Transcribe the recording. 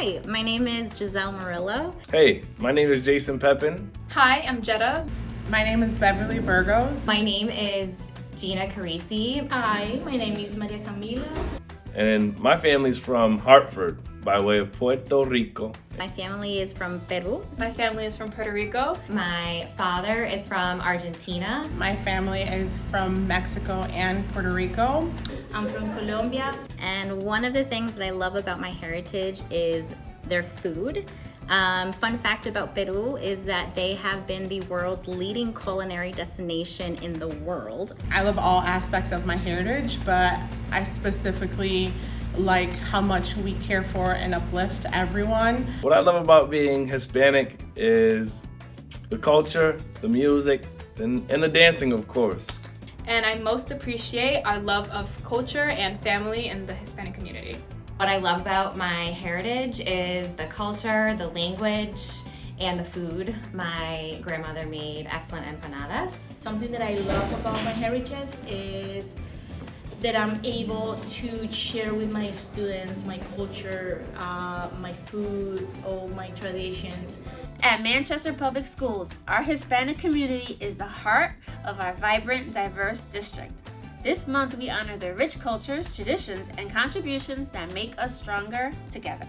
Hi, my name is Giselle Murillo. Hey, my name is Jason Pepin. Hi, I'm Jetta. My name is Beverly Burgos. My name is Gina Carisi. Hi, my name is Maria Camila. And my family's from Hartford by way of Puerto Rico. My family is from Peru. My family is from Puerto Rico. My father is from Argentina. My family is from Mexico and Puerto Rico. I'm from Colombia. And one of the things that I love about my heritage is their food. Fun fact about Peru is that they have been the world's leading culinary destination in the world. I love all aspects of my heritage, but I specifically like how much we care for and uplift everyone. What I love about being Hispanic is the culture, the music, and the dancing, of course. And I most appreciate our love of culture and family in the Hispanic community. What I love about my heritage is the culture, the language, and the food. My grandmother made excellent empanadas. Something that I love about my heritage is that I'm able to share with my students my culture, my food, all my traditions. At Manchester Public Schools, our Hispanic community is the heart of our vibrant, diverse district. This month, we honor the rich cultures, traditions, and contributions that make us stronger together.